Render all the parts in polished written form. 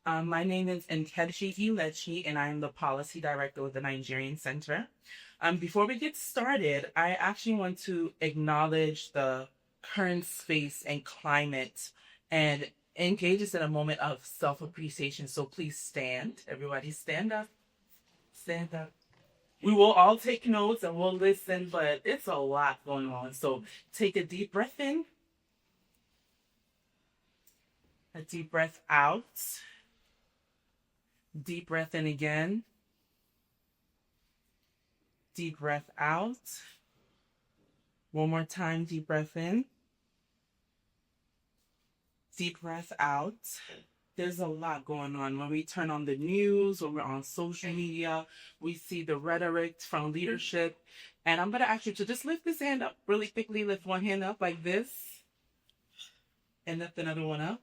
My name is Nkechi Ilechi, and I am the Policy Director with the Nigerian Center. Before we get started, I actually want to acknowledge the current space and climate and engage us in a moment of self-appreciation. So please stand. Everybody stand up. Stand up. We will all take notes and we'll listen, but it's a lot going on. So take a deep breath in, a deep breath out. Deep breath in again. Deep breath out. One more time, deep breath in. Deep breath out. There's a lot going on. When we turn on the news, when we're on social media, we see the rhetoric from leadership. And I'm going to ask you to just lift this hand up really quickly. Lift one hand up like this. And lift another one up.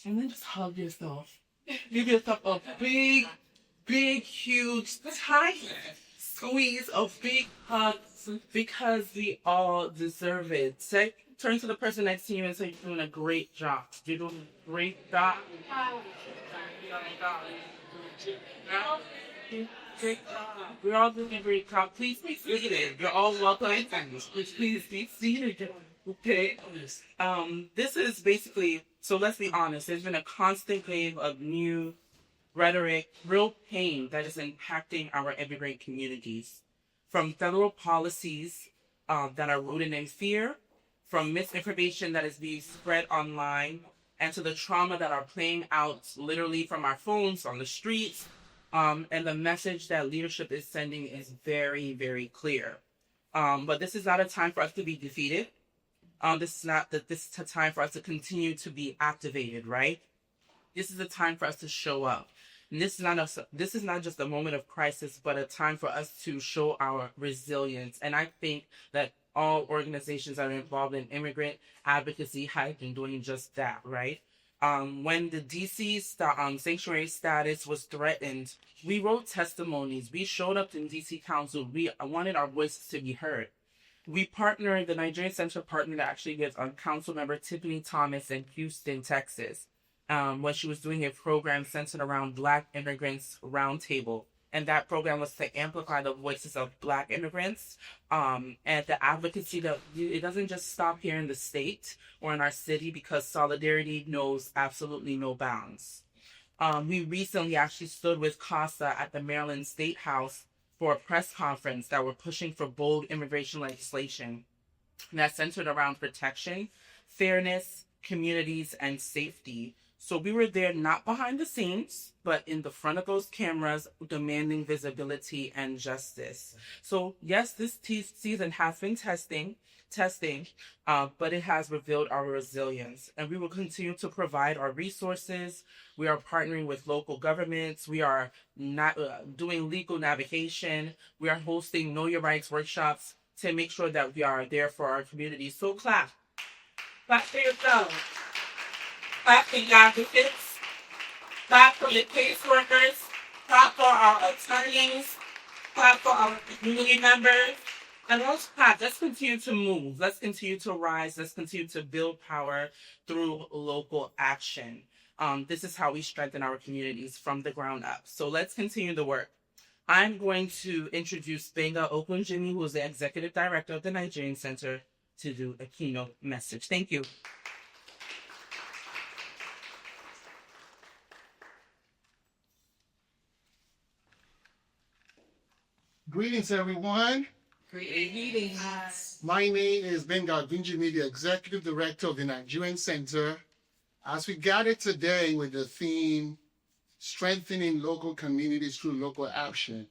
And then just hug yourself. Give yourself a big, huge, tight squeeze, a big hug, because we all deserve it. Turn to the person next to you and say, you're doing a great job. You're doing a great job. We're all doing a great job. Please be seated. You're all welcome. Please be seated. Okay. This is basically, so let's be honest, there's been a constant wave of new rhetoric, real pain that is impacting our immigrant communities. From federal policies that are rooted in fear, from misinformation that is being spread online, and to the trauma that are playing out literally from our phones, on the streets, and the message that leadership is sending is very, very clear. But this is not a time for us to be defeated. This is a time for us to continue to be activated, right? This is a time for us to show up. And this is not just a moment of crisis, but a time for us to show our resilience. And I think that all organizations that are involved in immigrant advocacy have been doing just that, right? When the DC sanctuary status was threatened, we wrote testimonies. We showed up in DC Council. We wanted our voices to be heard. We partnered, the Nigerian Center partnered actually with Council Member Tiffany Thomas in Houston, Texas, when she was doing a program centered around Black Immigrants Roundtable. And that program was to amplify the voices of Black immigrants and the advocacy that it doesn't just stop here in the state or in our city, because solidarity knows absolutely no bounds. We recently actually stood with CASA at the Maryland State House for a press conference that were pushing for bold immigration legislation that centered around protection, fairness, communities, and safety. So we were there not behind the scenes, but in the front of those cameras, demanding visibility and justice. So yes, this season has been testing, but it has revealed our resilience. And we will continue to provide our resources. We are partnering with local governments. We are doing legal navigation. We are hosting Know Your Rights workshops to make sure that we are there for our community. So clap. Clap for yourselves. Clap for the advocates. Clap for the caseworkers. Clap for our attorneys. Clap for our community members. And let's clap. Let's continue to move. Let's continue to rise. Let's continue to build power through local action. This is how we strengthen our communities from the ground up. So let's continue the work. I'm going to introduce Benga Okunjimi, who is the Executive Director of the Nigerian Center, to do a keynote message. Thank you. Greetings, everyone. Greetings. My name is Benga Okunjimi, the Executive Director of the Nigerian Center. As we gather today with the theme, Strengthening Local Communities Through Local Action,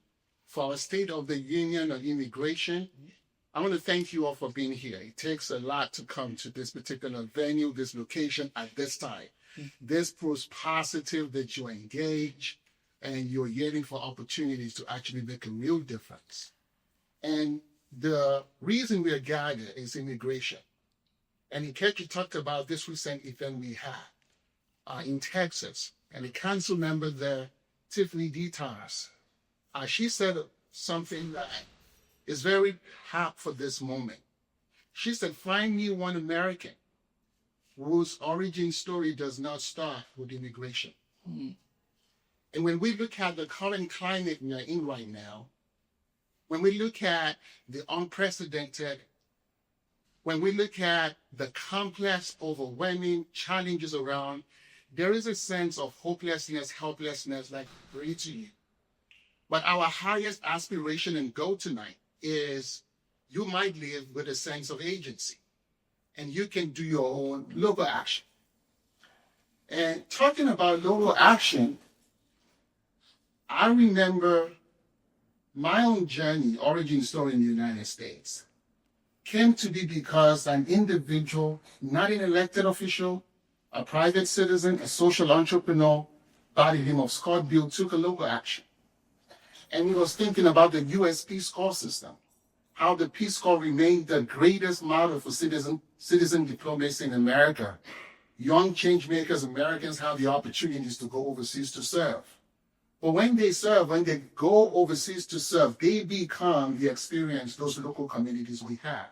for our State of the Union on Immigration, I want to thank you all for being here. It takes a lot to come to this particular venue, this location at this time. This proves positive that you engage and you're yearning for opportunities to actually make a real difference. And the reason we are gathered is immigration. And Nkechi talked about this recent event we had in Texas. And the council member there, Tiffany Thomas, she said something that is very apt for this moment. She said, find me one American whose origin story does not start with immigration. And when we look at the current climate we are in right now, when we look at the unprecedented, when we look at the complex, overwhelming challenges around, there is a sense of hopelessness, helplessness, like bring to you. But our highest aspiration and goal tonight is you might live with a sense of agency and you can do your own local action. And talking about local action, I remember my own journey, origin story in the United States, came to be because an individual, not an elected official, a private citizen, a social entrepreneur by the name of Scott Bill took a local action. And he was thinking about the U.S. Peace Corps system, how the Peace Corps remained the greatest model for citizen diplomacy in America. Young change makers, Americans have the opportunities to go overseas to serve. But when they serve, when they go overseas to serve, they become the experience those local communities we have.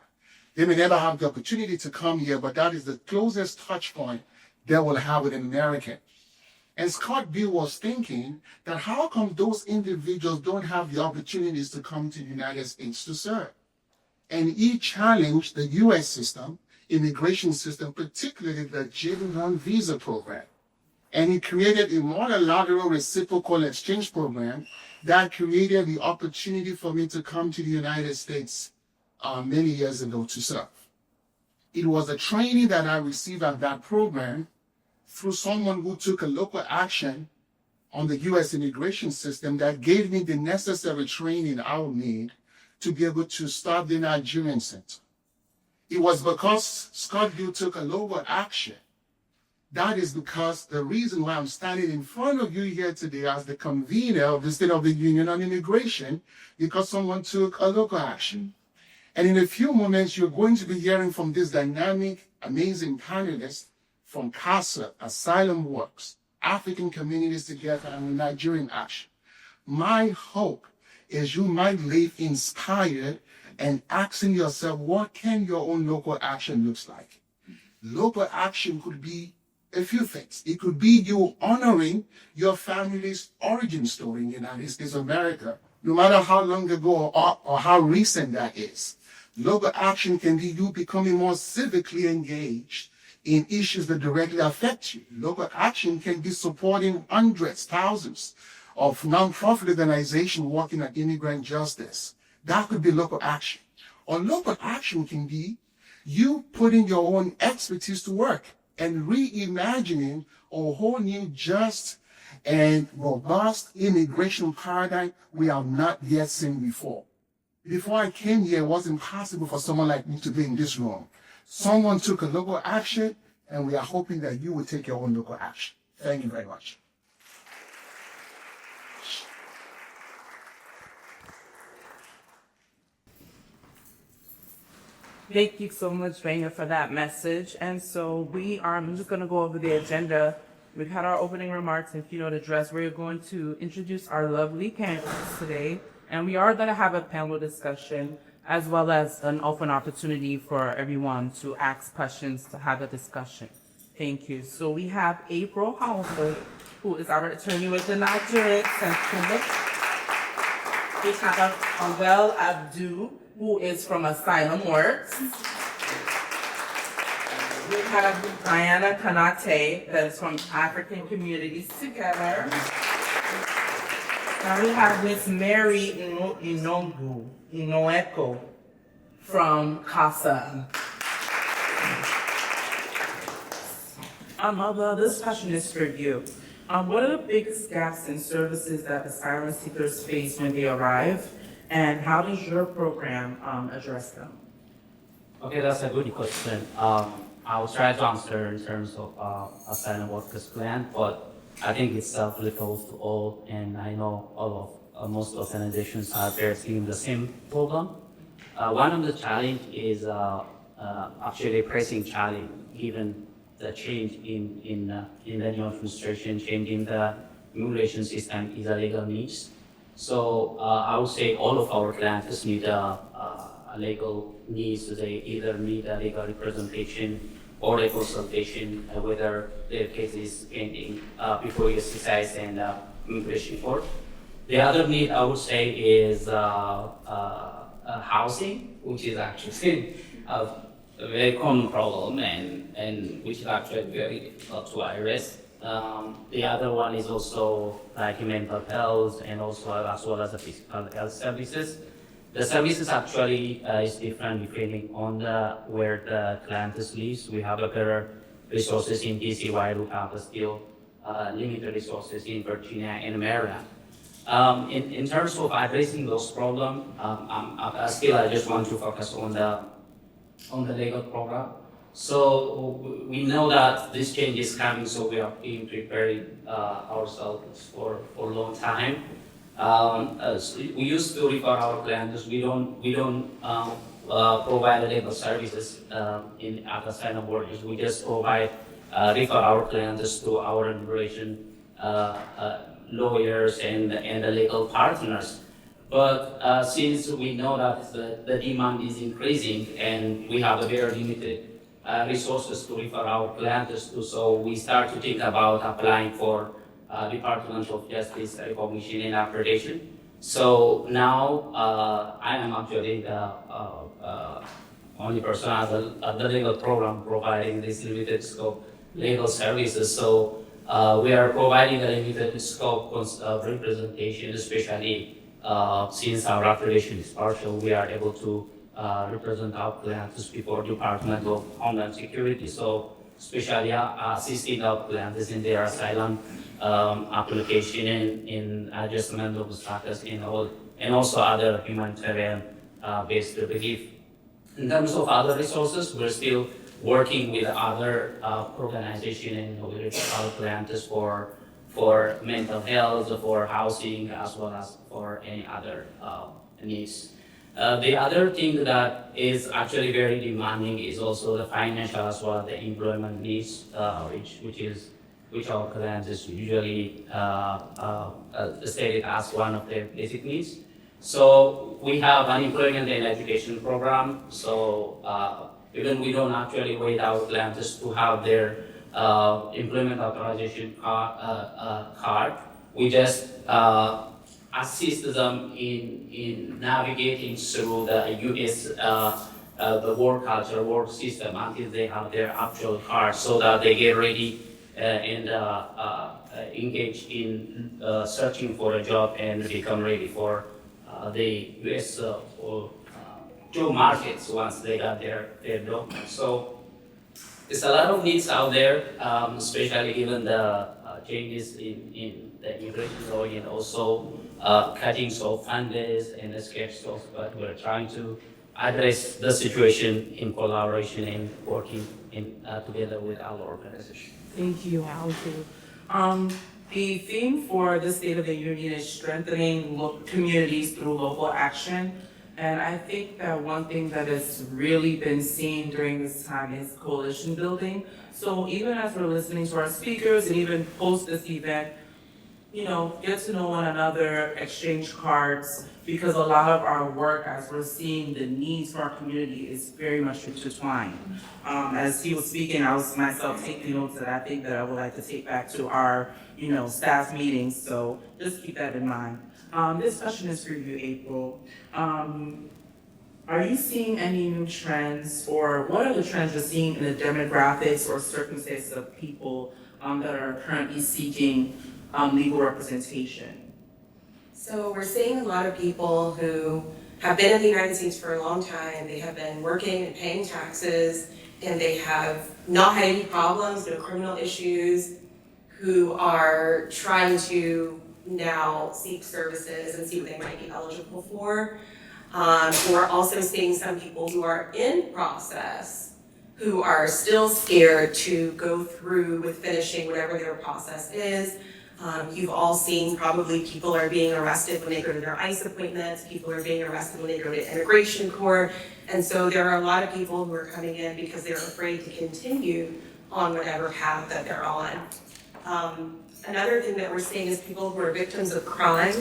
They may never have the opportunity to come here, but that is the closest touch point they will have with an American. And Scott Bill was thinking that how come those individuals don't have the opportunities to come to the United States to serve? And he challenged the U.S. system, immigration system, particularly the J-1 visa program. And he created a multilateral reciprocal exchange program that created the opportunity for me to come to the United States many years ago to serve. It was a training that I received at that program through someone who took a local action on the U.S. immigration system that gave me the necessary training I would need to be able to start the Nigerian Center. It was because Scott Bill took a local action. That is because the reason why I'm standing in front of you here today as the convener of the State of the Union on Immigration, because someone took a local action. And in a few moments, you're going to be hearing from this dynamic, amazing panelist from CASA, AsylumWorks, African Communities Together, and Nigerian Action. My hope is you might live inspired and asking yourself, what can your own local action look like? Local action could be a few things. It could be you honoring your family's origin story in the United States of America, no matter how long ago or how recent that is. Local action can be you becoming more civically engaged in issues that directly affect you. Local action can be supporting hundreds, thousands of nonprofit organizations working on immigrant justice. That could be local action. Or local action can be you putting your own expertise to work and reimagining a whole new just and robust immigration paradigm we have not yet seen before. Before I came here, it wasn't possible for someone like me to be in this room. Someone took a local action, and we are hoping that you will take your own local action. Thank you very much. Thank you so much, Vanya, for that message. And so I'm just going to go over the agenda. We've had our opening remarks and keynote address. We're going to introduce our lovely panelists today. And we are going to have a panel discussion as well as an open opportunity for everyone to ask questions, to have a discussion. Thank you. So we have April Howard, who is our attorney with the Nigerian Center. We have Awel Abdu, who is from AsylumWorks. We have Diana Kanate, that is from African Communities Together. Now we have Miss Mary Inoeko from CASA. This question is for you. What are the biggest gaps in services that asylum seekers face when they arrive, and how does your program address them? Okay, that's a good question. I will try to answer in terms of asylum workers plan, but I think it's applicable to all, and I know all of most organizations are facing the same problem. One of the challenge is actually a pressing challenge, given the change in the new administration, changing the immigration system is a legal needs. So I would say all of our clients need a legal needs. They either need a legal representation or a consultation whether their case is pending before USCIS and immigration court. The other need I would say is housing, which is actually a very common problem and which is actually very difficult to address. The other one is also like mental health and also as well as the physical health services. The services actually is different depending on where the client lives. We have a better resources in DC while we have still limited resources in Virginia and Maryland. In terms of addressing those problems, still I just want to focus on the legal program. So we know that this change is coming, so we are being preparing ourselves for a long time. We used to refer our clients. We don't provide legal services at AsylumWorks. We just provide refer our clients to our immigration lawyers and the legal partners. But since we know that the demand is increasing and we have a very limited resources to refer our clients to, so we start to think about applying for Department of Justice recognition and accreditation. So now I am actually the only person at the legal program providing this limited scope legal services. So we are providing a limited scope of representation, especially since our accreditation is partial, we are able to represent our clients before Department of Homeland Security. So especially assisting our clients in their asylum application in adjustment of status and also other humanitarian based relief. In terms of other resources, we're still working with other organizations and with our clients for mental health, for housing, as well as for any other needs. The other thing that is actually very demanding is also the financial as well as the employment needs, which our clients is usually stated as one of their basic needs. So we have an employment and education program. So even we don't actually wait our clients to have their employment authorization card, we just assist them in navigating through the U.S. The work culture, work system until they have their actual card, so that they get ready and engage in searching for a job and become ready for the U.S. Job markets once they got their documents. So there's a lot of needs out there, especially given the changes in the immigration law and also cutting of funders and escape stocks, but we're trying to address the situation in collaboration and working together with our organization. Thank you, Alju. The theme for the State of the Union is strengthening communities through local action. And I think that one thing that has really been seen during this time is coalition building. So even as we're listening to our speakers and even post this event, get to know one another, exchange cards, because a lot of our work, as we're seeing the needs for our community, is very much intertwined. As he was speaking, I was myself taking notes that I think that I would like to take back to our, staff meetings. So just keep that in mind. This question is for you, April. Are you seeing any new trends, or what are the trends you're seeing in the demographics or circumstances of people that are currently seeking legal representation? So we're seeing a lot of people who have been in the United States for a long time. They have been working and paying taxes, and they have not had any problems, no criminal issues, who are trying to now seek services and see what they might be eligible for. We're also seeing some people who are in process who are still scared to go through with finishing whatever their process is. You've all seen probably people are being arrested when they go to their ICE appointments, people are being arrested when they go to immigration court, and so there are a lot of people who are coming in because they're afraid to continue on whatever path that they're on. Another thing that we're seeing is people who are victims of crime.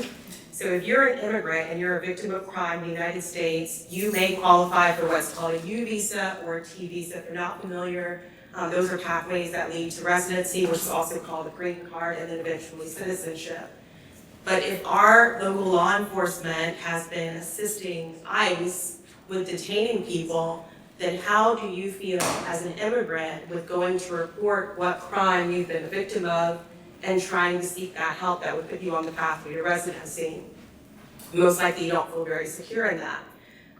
So if you're an immigrant and you're a victim of crime in the United States, you may qualify for what's called a U visa or a T visa. If you're not familiar, Those are pathways that lead to residency, which is also called a green card, and then eventually citizenship. But if our local law enforcement has been assisting ICE with detaining people, then how do you feel as an immigrant with going to report what crime you've been a victim of and trying to seek that help that would put you on the pathway to residency? Most likely you don't feel very secure in that.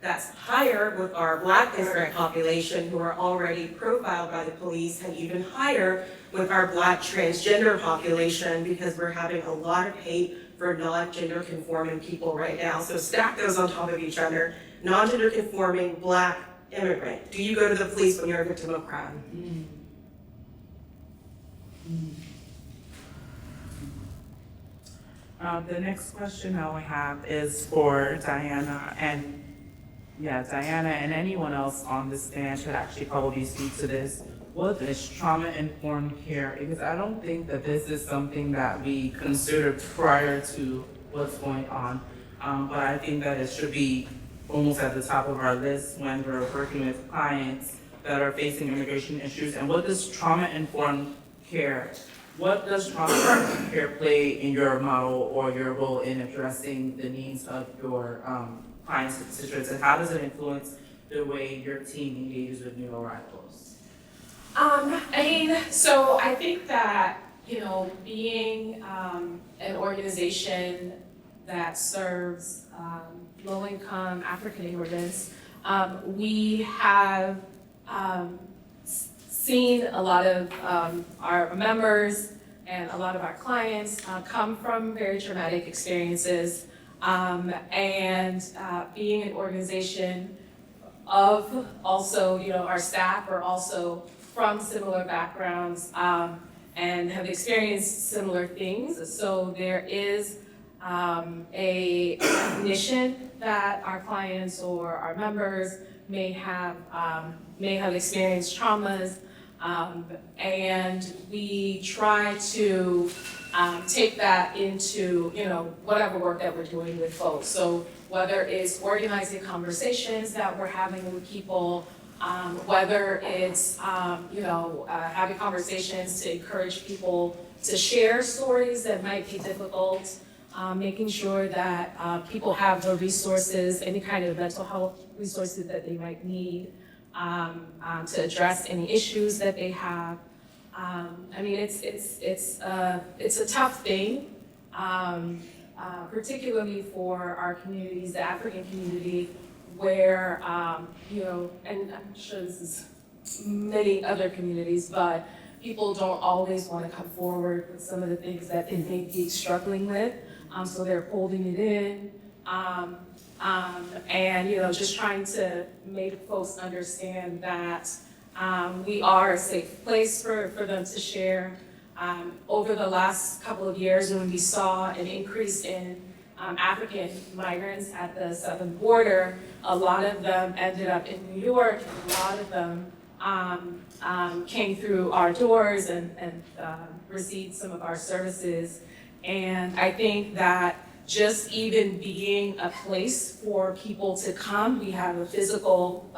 That's higher with our Black immigrant population who are already profiled by the police, and even higher with our Black transgender population, because we're having a lot of hate for non-gender conforming people right now. So stack those on top of each other. Non-gender conforming Black immigrant. Do you go to the police when you're a victim of crime? The next question I have is for Diana, and Diana and anyone else on the stand should actually probably speak to this. What is trauma-informed care? Because I don't think that this is something that we considered prior to what's going on, but I think that it should be almost at the top of our list when we're working with clients that are facing immigration issues. And what does trauma-informed care, what does trauma-informed care play in your model or your role in addressing the needs of your clients' constituents, and how does it influence the way your team engages with new arrivals? So I think that, being an organization that serves low-income African immigrants, we have seen a lot of our members and a lot of our clients come from very traumatic experiences, and being an organization of also, our staff are also from similar backgrounds and have experienced similar things. So there is a recognition that our clients or our members may have experienced traumas, and we try to take that into whatever work that we're doing with folks. So whether it's organizing conversations that we're having with people, whether it's having conversations to encourage people to share stories that might be difficult, making sure that people have the resources, any kind of mental health resources that they might need to address any issues that they have. It's a tough thing, particularly for our communities, the African community, where, and I'm sure this is many other communities, but people don't always want to come forward with some of the things that they may be struggling with, so they're holding it in, and, just trying to make folks understand that we are a safe place for them to share. Over the last couple of years, when we saw an increase in African migrants at the southern border, a lot of them ended up in New York, and a lot of them came through our doors and received some of our services. And I think that just even being a place for people to come, we have a physical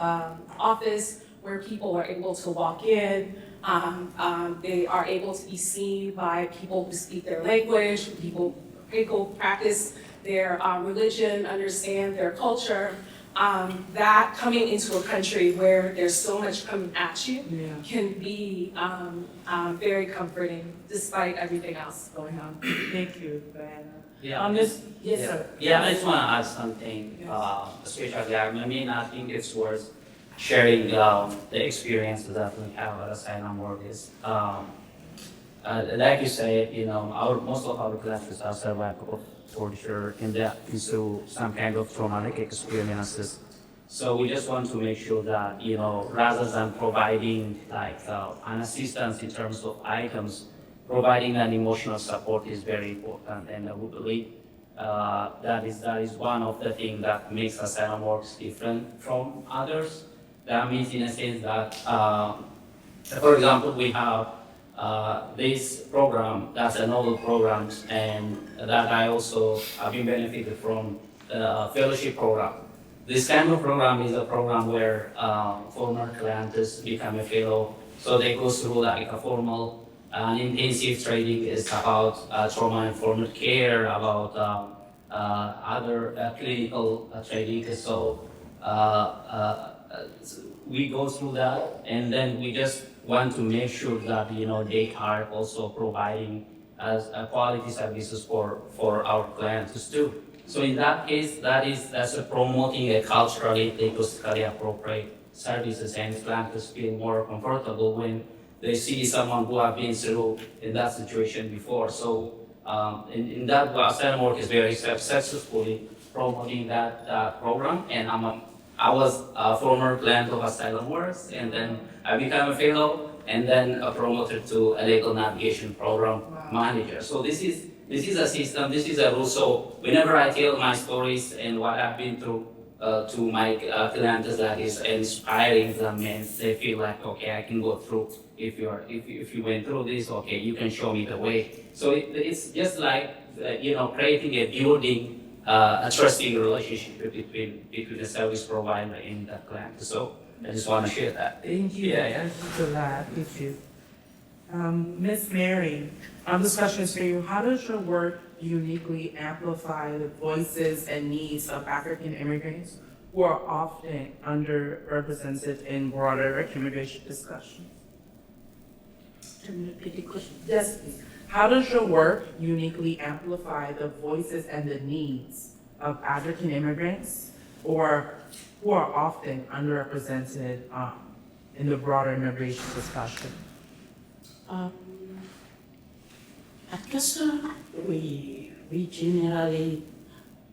office where people are able to walk in. They are able to be seen by people who speak their language, people practice their religion, understand their culture. That coming into a country where there's so much coming at you can be very comforting despite everything else going on. Thank you, Diana. Yes, sir. I just want to add something, especially, I think it's worth sharing the experiences that we have at AsylumWorks. Like you said, most of our classes are survival torture into some kind of traumatic experiences. So we just want to make sure that, rather than providing an assistance in terms of items, providing an emotional support is very important, and we believe that is one of the things that makes AsylumWorks different from others. That means in a sense that, for example, we have this program that's a novel program, and that I also have been benefited from the fellowship program. This kind of program is a program where former clients become a fellow So they go through like a formal intensive training is about trauma-informed care, about other clinical training. So we go through that, and then we just want to make sure that they are also providing as quality services for our clients too. So in that case, that's promoting a culturally, linguistically appropriate services, and clients feel more comfortable when they see someone who have been through in that situation before. So in that way, AsylumWorks is very successfully promoting that program, and I was a former client of AsylumWorks, and then I became a fellow, and then promoted to a legal navigation program manager. So this is a system, this is a rule. So whenever I tell my stories and what I've been through to my clients, that is inspiring them, and they feel like, okay, I can go through. If you went through this, okay, you can show me the way. So it's just like creating a building a trusting relationship between the service provider and the client. So I just want to share that. Thank you. Yeah. Thank you for that. Thank you. Miss Mary, this question is for you. How does your work uniquely amplify the voices and needs of African immigrants who are often underrepresented in broader immigration discussions? Can you repeat the question? Yes, please. How does your work uniquely amplify the voices and the needs of African immigrants who are often underrepresented in the broader immigration discussion? At CASA, we generally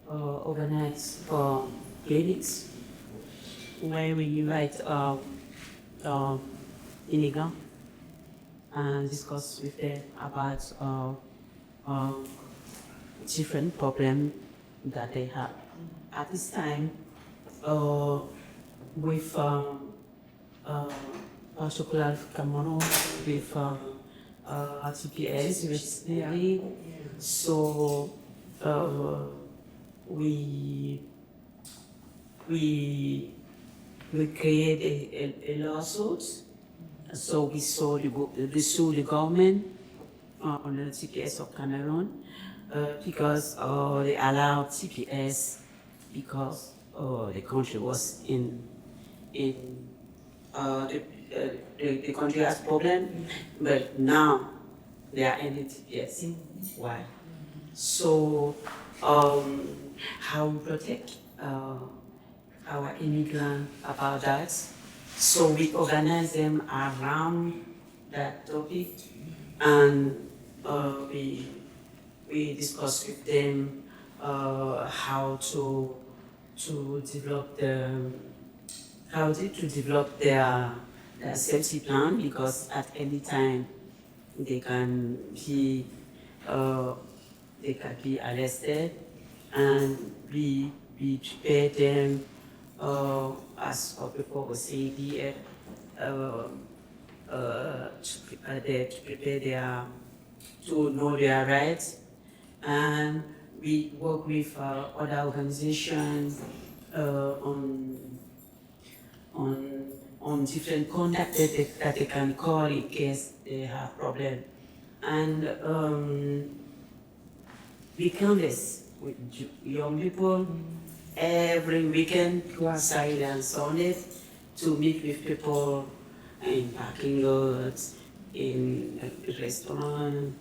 organize clinics where we invite immigrants and discuss with them about different problems that they have. At this time, with particular Cameroon, with TPS recently, so we create a lawsuit. So we sue the government on the TPS of Cameroon because they allowed TPS because the country was the country has problem, but now they are ending TPS. Why? So how we protect our immigrants about that? So we organize them around that topic, and we discuss with them how to develop their safety plan, because at any time they can be arrested, and we prepare them as people will say to know their rights, and we work with other organizations on different contacts that they can call in case they have problem, and we canvas with young people every weekend, Saturday and Sunday, to meet with people in parking lots, in restaurants,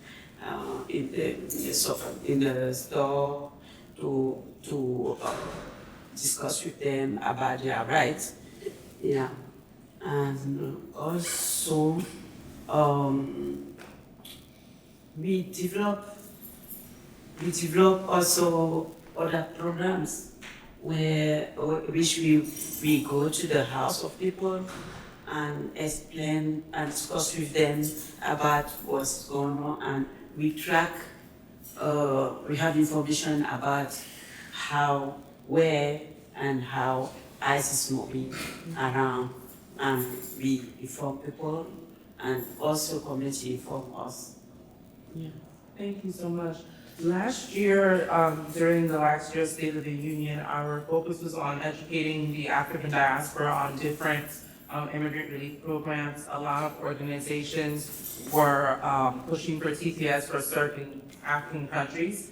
in the store, to discuss with them about their rights. Yeah, and also we develop also other programs which we go to the house of people and explain and discuss with them about what's going on, and we track, we have information about how, where, and how ICE is moving around, and we inform people, and also community inform us. Yeah. Thank you so much. Last year, during the last year's State of the Union, our focus was on educating the African diaspora on different immigrant relief programs. A lot of organizations were pushing for TPS for certain African countries.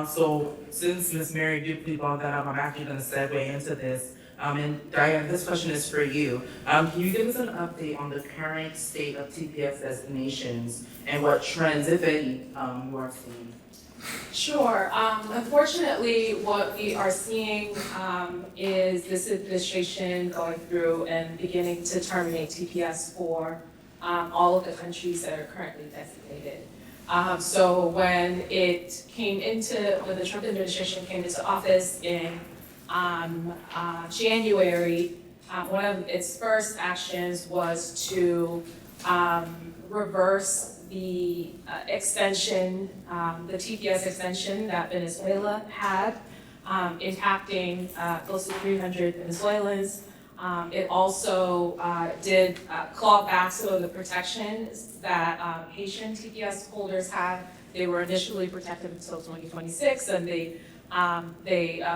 So since Ms. Mary did brought that up, I'm actually going to segue into this. And Diane, this question is for you. Can you give us an update on the current state of TPS destinations and what trends, if any, you are seeing? Sure. Unfortunately, what we are seeing is this administration going through and beginning to terminate TPS for all of the countries that are currently designated. So when the Trump administration came into office in January, one of its first actions was to reverse the extension, the TPS extension that Venezuela had, impacting close to 300 Venezuelans. It also did claw back some of the protections that Haitian TPS holders had. They were initially protected until 2026, and they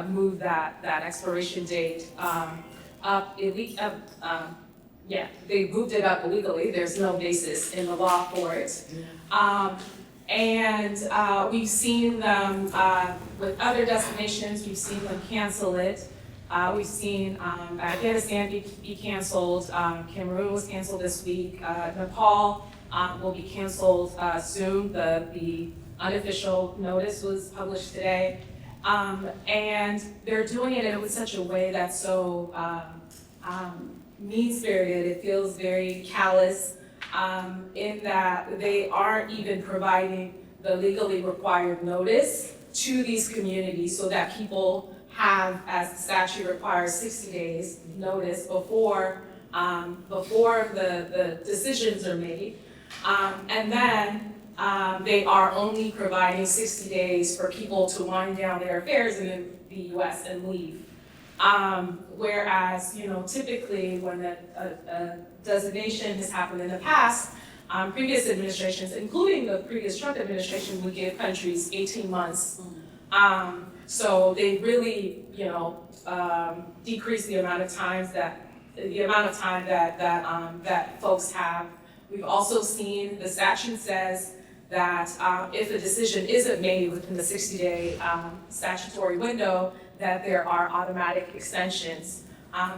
moved that expiration date up. They moved it up illegally. There's no basis in the law for it. And we've seen them with other destinations. We've seen them cancel it. We've seen Afghanistan be canceled. Cameroon was canceled this week. Nepal will be canceled soon. The unofficial notice was published today. And they're doing it in such a way that's so mean-spirited. It feels very callous in that they aren't even providing the legally required notice to these communities so that people have, as the statute requires, 60 days notice before the decisions are made. And then they are only providing 60 days for people to wind down their affairs in the US and leave. Whereas, typically when a designation has happened in the past, previous administrations, including the previous Trump administration, would give countries 18 months. So they really, decrease the amount of time that folks have. We've also seen the statute says that if a decision isn't made within the 60-day statutory window, that there are automatic extensions.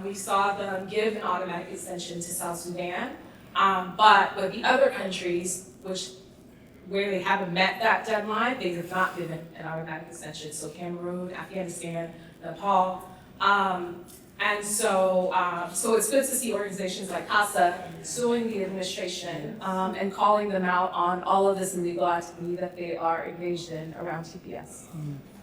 We saw them give an automatic extension to South Sudan, but with the other countries, where they haven't met that deadline, they have not given an automatic extension. So Cameroon, Afghanistan, Nepal. And so it's good to see organizations like CASA suing the administration and calling them out on all of this illegal activity that they are engaged in around TPS.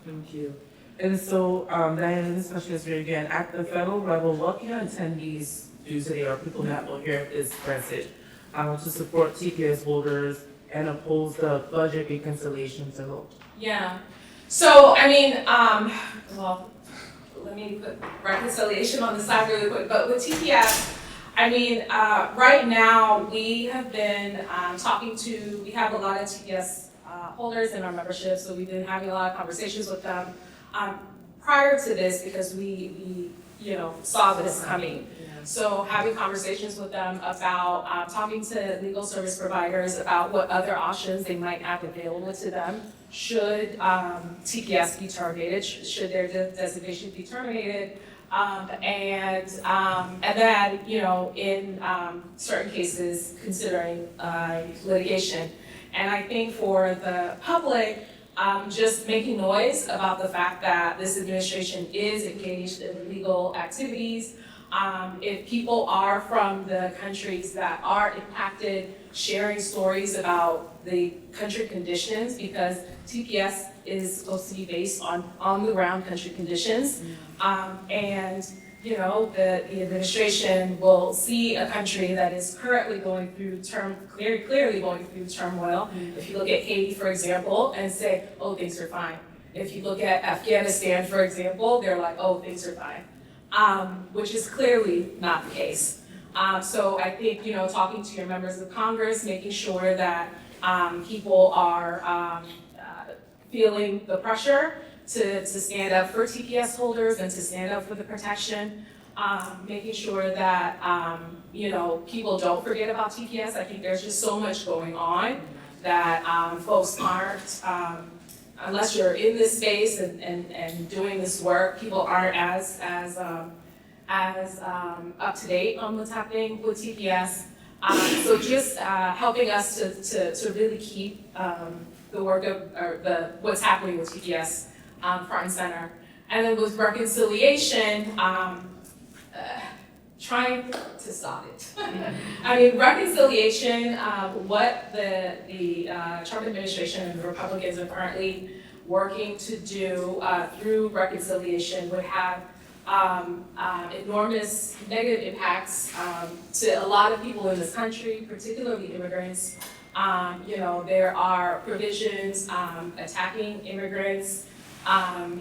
Thank you. And so, Diana, this question is for you again. At the federal level, what can attendees do today, or people that will hear this message, to support TPS holders and oppose the budget reconciliation bill? Yeah. So, let me put reconciliation on the side really quick. But with TPS, right now we have been we have a lot of TPS holders in our membership, so we've been having a lot of conversations with them prior to this because we saw this coming. So having conversations with them about talking to legal service providers about what other options they might have available to them should TPS be terminated, should their designation be terminated, and then in certain cases considering litigation. And I think for the public, just making noise about the fact that this administration is engaged in legal activities. If people are from the countries that are impacted, sharing stories about the country conditions, because TPS is supposed to be based on the ground country conditions. And the administration will see a country that is currently going through clearly going through turmoil. If you look at Haiti, for example, and say, oh, things are fine. If you look at Afghanistan, for example, they're like, oh, things are fine. Which is clearly not the case. So I think, talking to your members of Congress, making sure that people are feeling the pressure to stand up for TPS holders and to stand up for the protection. making sure that, people don't forget about TPS. I think there's just so much going on that folks aren't, unless you're in this space and doing this work, people aren't as up to date on what's happening with TPS. So just helping us to really keep the work or what's happening with TPS front and center. And then with reconciliation, trying to stop it. I mean, reconciliation, what the Trump administration and the Republicans are currently working to do through reconciliation would have enormous negative impacts to a lot of people in this country, particularly immigrants. There are provisions attacking immigrants,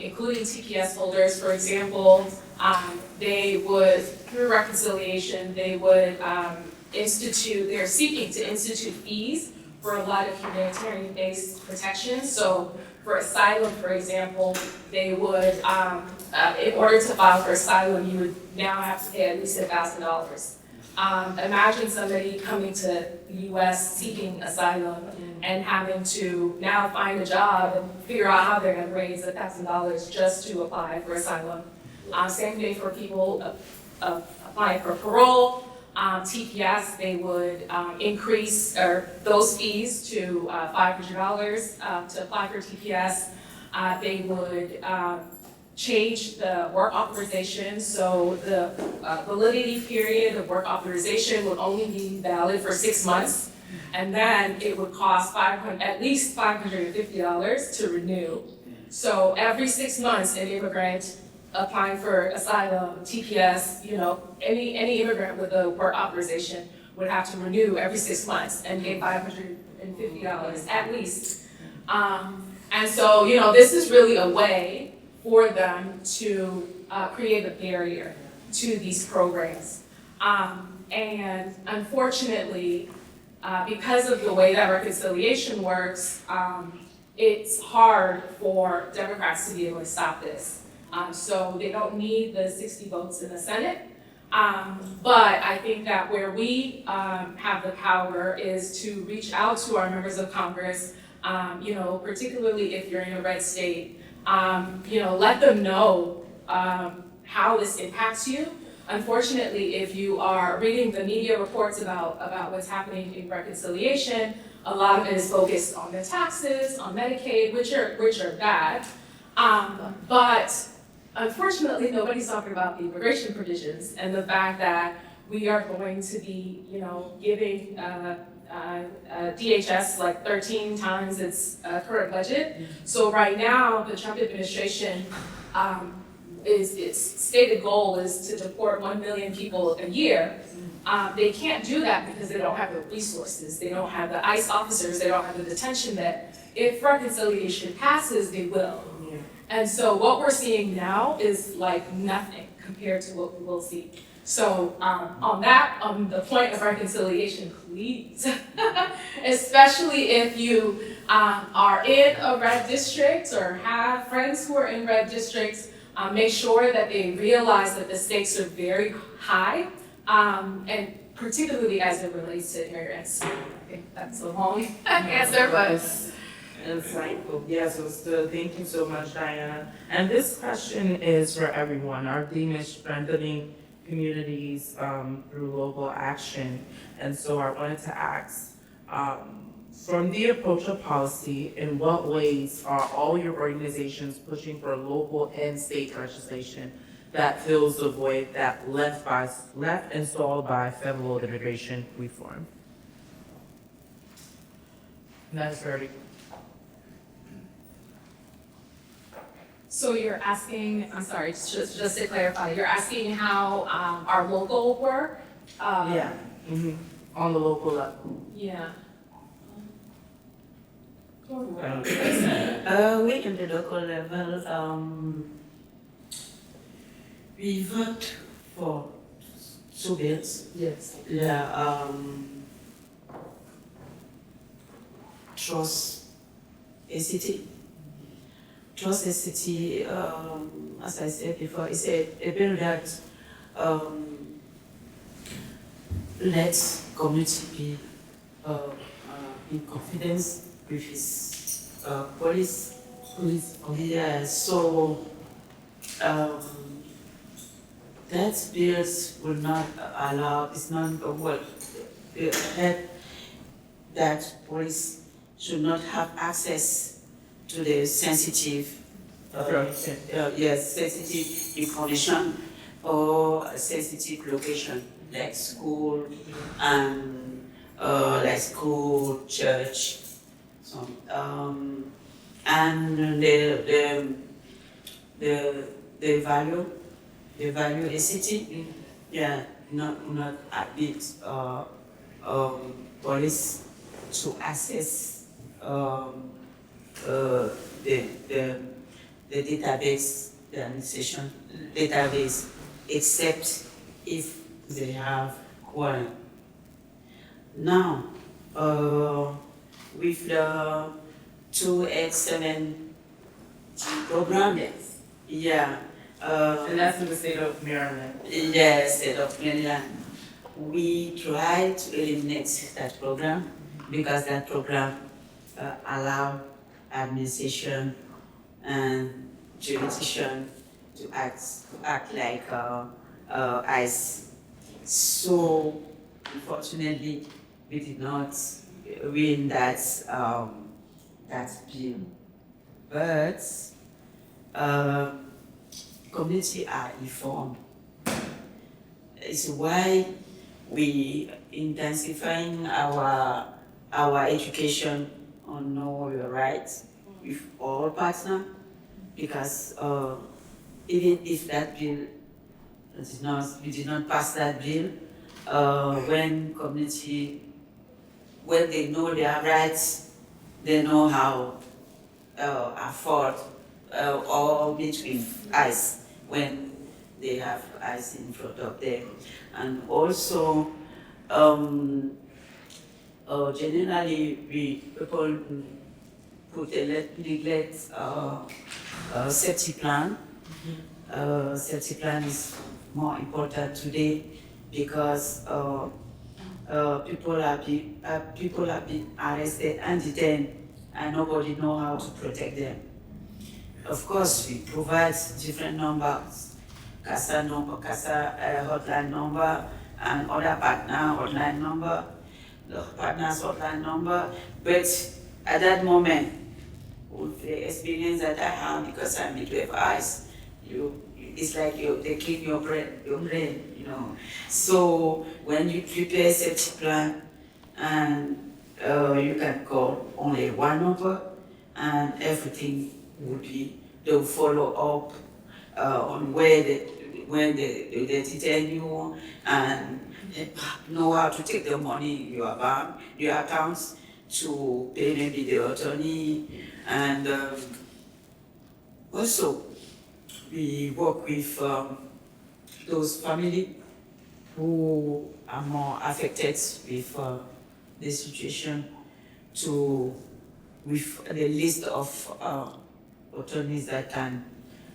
including TPS holders, for example. They would, through reconciliation, they would they're seeking to institute fees for a lot of humanitarian-based protections. So for asylum, for example, they would, in order to file for asylum, you would now have to pay at least $1,000. Imagine somebody coming to the US seeking asylum and having to now find a job and figure out how they're going to raise $1,000 just to apply for asylum. Same thing for people applying for parole. TPS, they would increase those fees to $500 to apply for TPS. They would change the work authorization, so the validity period of work authorization would only be valid for 6 months, and then it would cost at least $550 to renew. So every 6 months, an immigrant applying for asylum, TPS, any immigrant with a work authorization would have to renew every 6 months and pay $550 at least. And so, this is really a way for them to create a barrier to these programs. And unfortunately, because of the way that reconciliation works, it's hard for Democrats to be able to stop this. So they don't need the 60 votes in the Senate. But I think that where we have the power is to reach out to our members of Congress, particularly if you're in a red state, let them know how this impacts you. Unfortunately, if you are reading the media reports about what's happening in reconciliation, a lot of it is focused on the taxes, on Medicaid, which are bad. But unfortunately, nobody's talking about the immigration provisions and the fact that we are going to be, giving DHS like 13 times its current budget. So right now, the Trump administration, its stated goal is to deport 1 million people a year. They can't do that because they don't have the resources. They don't have the ICE officers. They don't have the detention that if reconciliation passes, they will. And so what we're seeing now is like nothing compared to what we will see. So on the point of reconciliation, please, especially if you are in a red district or have friends who are in red districts, make sure that they realize that the stakes are very high, and particularly as it relates to immigrants. I think that's a long answer, but. Insightful. Yes, so thank you so much, Diana. And this question is for everyone. Our theme is strengthening communities through local action. And so I wanted to ask, from the approach of policy, in what ways are all your organizations pushing for local and state legislation that fills the void that left installed by federal immigration reform? That's very. So you're asking, I'm sorry, just to clarify, you're asking how our local work? Yeah, on the local level. Yeah. We in the local level, we vote for two bills. Yes. Yeah, Trust a City. Trust a City, as I said before, is a bill that let community be in confidence with his police. Yeah, so that bills will not allow, it's not, well, that police should not have access to the sensitive, sensitive information or sensitive location, like school and like school, church, so, and the value the city, yeah, not admit police to access the database, the administration database, except if they have warrant. Now, with the 287 program, yeah. And that's in the state of Maryland. Yes, state of Maryland. We try to eliminate that program because that program allow administration and jurisdiction to act like ICE. So unfortunately, we did not win that bill, but community are informed. It's why we intensifying our education on know your rights with all partners, because even if that bill we did not pass that bill, when community, when they know their rights, they know how afford or meet with ICE when they have ICE in front of them. And also, generally, people put a neglect safety plan. Safety plan is more important today because people are being arrested and detained, and nobody know how to protect them. Of course, we provide different numbers, CASA number, CASA hotline number, and other partner hotline number, the partner's hotline number. But at that moment, with the experience that I have, because I'm midwife eyes, it's like they clean your brain, you know. So when you prepare a safety plan, and you can call only one number, and everything will be, they'll follow up on when they detain you, and know how to take the money in your bank, your accounts, to pay maybe the attorney. And also we work with those families who are more affected with the situation, with the list of attorneys that can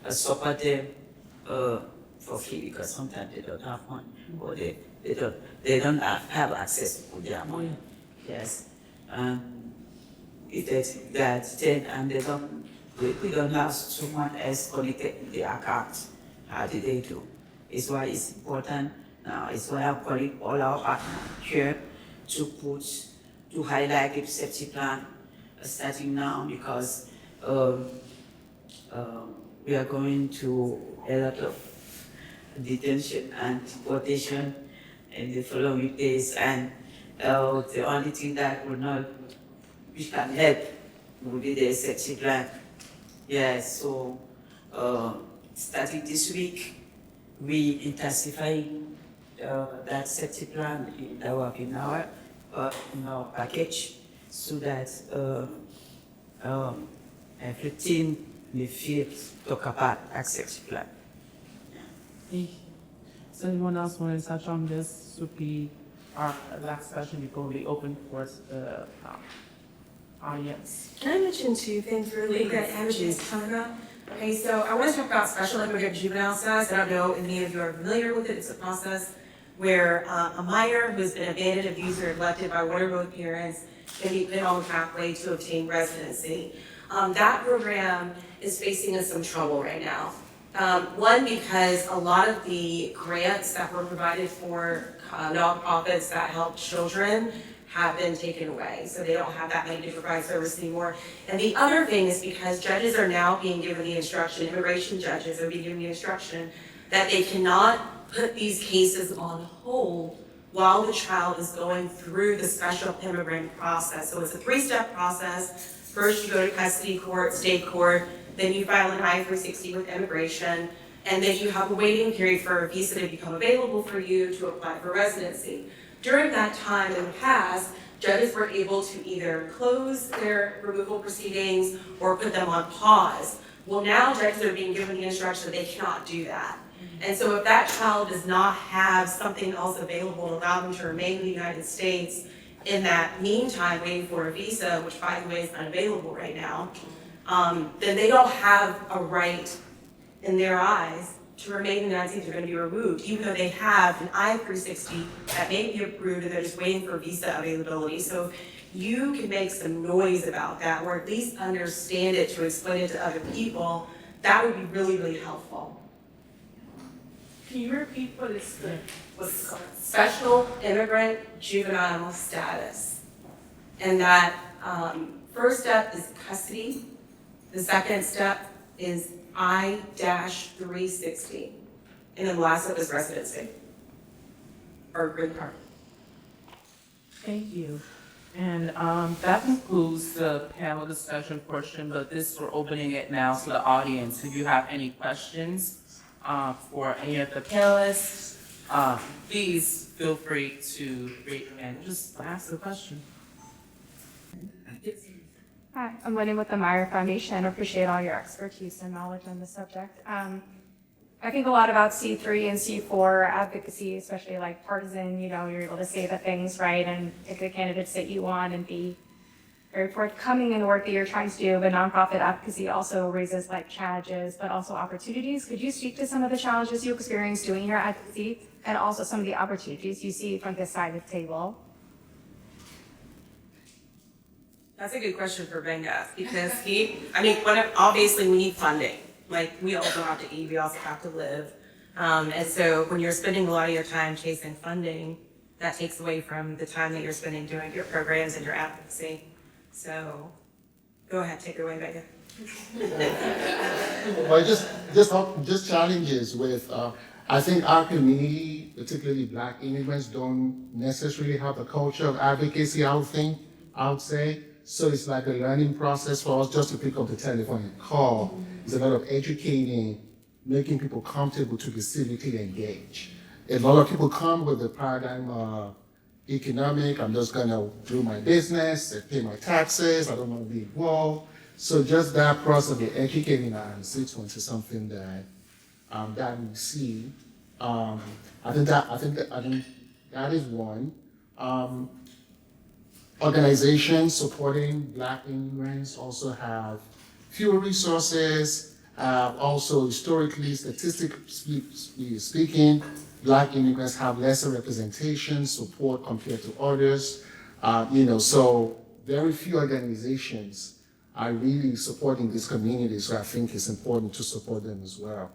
support them for free, because sometimes they don't have money, or they don't have access to their money. Yes, if they are detained and they don't have someone else connected in their account, how do they do? It's why it's important now. It's why I'm calling all our partners here to highlight the safety plan starting now, because we are going to a lot of detention and deportation in the following days, and the only thing that we can help will be the safety plan. Yeah, so starting this week, we intensifying that safety plan in our package, so that everything we feel talk about that safety plan. Thank you. Does anyone else want to touch on this? This would be our last session before we open for the audience. Can I mention two things really quick? I was just talking about Okay, so I want to talk about special immigrant juvenile status. I don't know if any of you are familiar with it. It's a process where a minor who's been abandoned, abused, or neglected by one or both parents can be put on the pathway to obtain residency. That program is facing us some trouble right now. One, because a lot of the grants that were provided for nonprofits that help children have been taken away, so they don't have that money to provide service anymore. And the other thing is because judges are now being given the instruction, immigration judges are being given the instruction that they cannot put these cases on hold while the child is going through the special immigrant process. So it's a 3-step process. First, you go to custody court, state court, then you file an I-360 with immigration, and then you have a waiting period for a visa to become available for you to apply for residency. During that time in the past, judges were able to either close their removal proceedings or put them on pause. Well, now judges are being given the instruction that they cannot do that. And so if that child does not have something else available to allow them to remain in the United States in that meantime waiting for a visa, which by the way is unavailable right now, then they don't have a right in their eyes to remain in the United States. They're going to be removed, even though they have an I-360 that may be approved and they're just waiting for visa availability. So you can make some noise about that, or at least understand it to explain it to other people. That would be really, really helpful. Can you repeat what it's called? Special immigrant juvenile status. And that first step is custody. The second step is I-360. And then the last step is residency or green card. Thank you. And that concludes the panel discussion portion, but we're opening it now to the audience. If you have any questions for any of the panelists, please feel free to raise your hand. Just ask the question. Hi, I'm Lenny with the Meyer Foundation. I appreciate all your expertise and knowledge on the subject. I think a lot about C3 and C4 advocacy, especially like partisan, you're able to say the things right and pick the candidates that you want and be very forthcoming in the work that you're trying to do. But nonprofit advocacy also raises like challenges, but also opportunities. Could you speak to some of the challenges you experience doing your advocacy and also some of the opportunities you see from this side of the table? That's a good question for Venga, because obviously we need funding. Like, we also have to eat, we also have to live. And so when you're spending a lot of your time chasing funding, that takes away from the time that you're spending doing your programs and your advocacy. So go ahead, take it away, Venga. Well, just challenges with, I think our community, particularly Black immigrants, don't necessarily have a culture of advocacy, I would say. So it's like a learning process for us just to pick up the telephone and call. There's a lot of educating, making people comfortable to be civically engaged. A lot of people come with the paradigm of economic, I'm just gonna do my business, I pay my taxes, I don't wanna be involved. So just that process of educating our constituents is something that we see. I think that is one. Organizations supporting Black immigrants also have fewer resources. Also, historically, statistically speaking, Black immigrants have lesser representation, support compared to others. So very few organizations are really supporting these communities, so I think it's important to support them as well.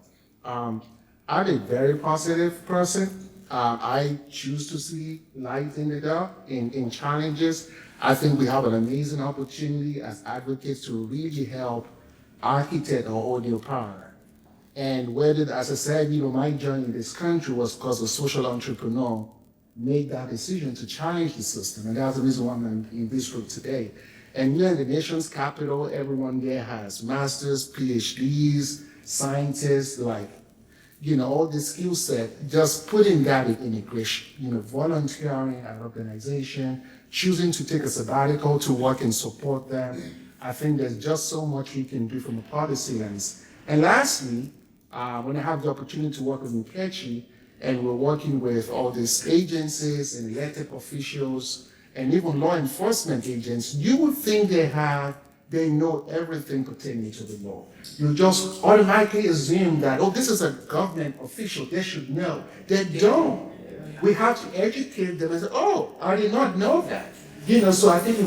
I'm a very positive person. I choose to see light in the dark, in challenges. I think we have an amazing opportunity as advocates to really help architect our audio power. And whether, as I said, my journey in this country was because a social entrepreneur made that decision to challenge the system. And that's the reason why I'm in this room today. And here in the nation's capital, everyone there has masters, PhDs, scientists, all the skill set, just putting that in immigration, volunteering at an organization, choosing to take a sabbatical to work and support them. I think there's just so much we can do from a policy lens. And lastly, when I have the opportunity to work with Nkechi, and we're working with all these agencies and elected officials and even law enforcement agents, you would think they have they know everything pertaining to the law. You just automatically assume that, oh, this is a government official, they should know. They don't. We have to educate them and say, oh, I did not know that. You know, so I think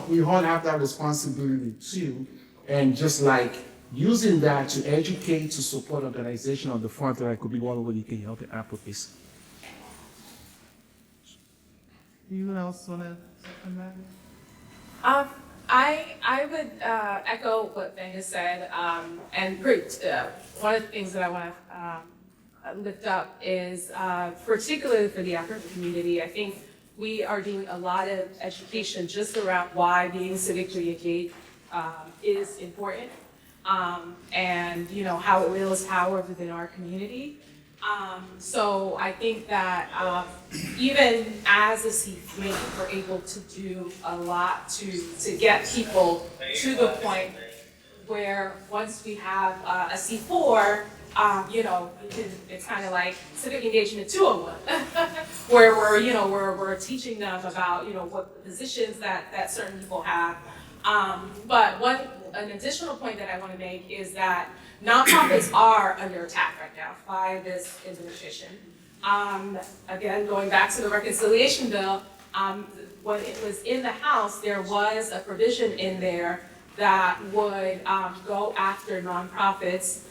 we all have that responsibility too, and just like using that to educate, to support organization on the front line could be one way you can help the advocacy. Anyone else want to come back? I would echo what Ben has said, and one of the things that I want to lift up is, particularly for the African community, I think we are doing a lot of education just around why being civically engaged is important, and you know how it wields power within our community. So I think that even as a C3, we're able to do a lot to get people to the point where once we have a C4, you know, it's kind of like civic engagement 201, where we're teaching them about, you know, what the positions that certain people have. But an additional point that I want to make is that nonprofits are under attack right now by this administration. Again, going back to the reconciliation bill, when it was in the House, there was a provision in there that would go after nonprofits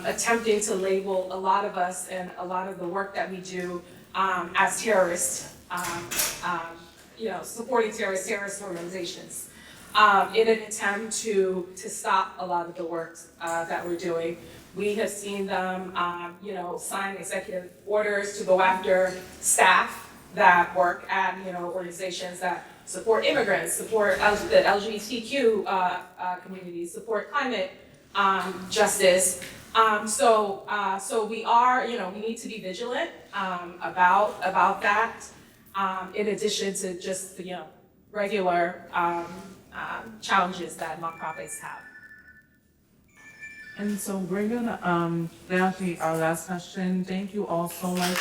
attempting to label a lot of us and a lot of the work that we do as terrorists, you know, supporting terrorist organizations. In an attempt to stop a lot of the work that we're doing. We have seen them, you know, sign executive orders to go after staff that work at, you know, organizations that support immigrants, support the LGBTQ community, support climate justice. So we are, you know, we need to be vigilant about that. In addition to just, you know, regular challenges that nonprofits have. And so we're gonna down to our last question. Thank you all so much.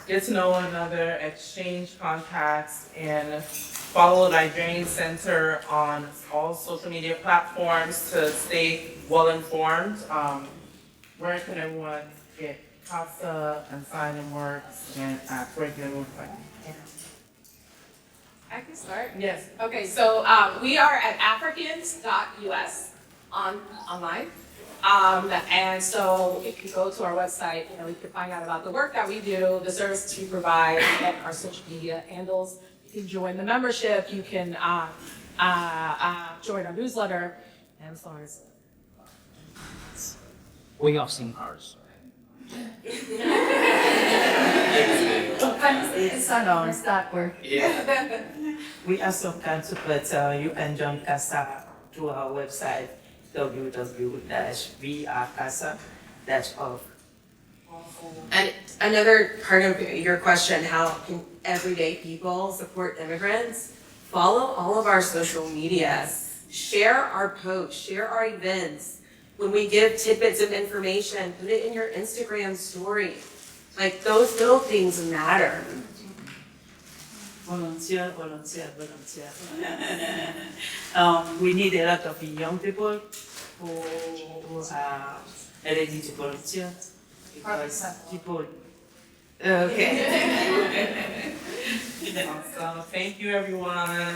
Get to know one another, exchange contacts, and follow Nigerian Center on all social media platforms to stay well informed. Where can everyone get CASA and AsylumWorks and where can everyone find you? I can start. Yes. Okay, so we are at africans.us online. And so if you go to our website, you know, you can find out about the work that we do, the services we provide, and our social media handles. You can join the membership, you can join our newsletter, and so on. We have seen ours. AsylumWorks.org. Yeah. We also can support, you can join CASA through our website, www.vrcasa.org. And another part of your question, how can everyday people support immigrants? Follow all of our social media. Share our posts, share our events. When we give tidbits of information, put it in your Instagram story. Like, those little things matter. Volunteer. We need a lot of young people who are ready to volunteer because people. Okay. Awesome. Thank you, everyone.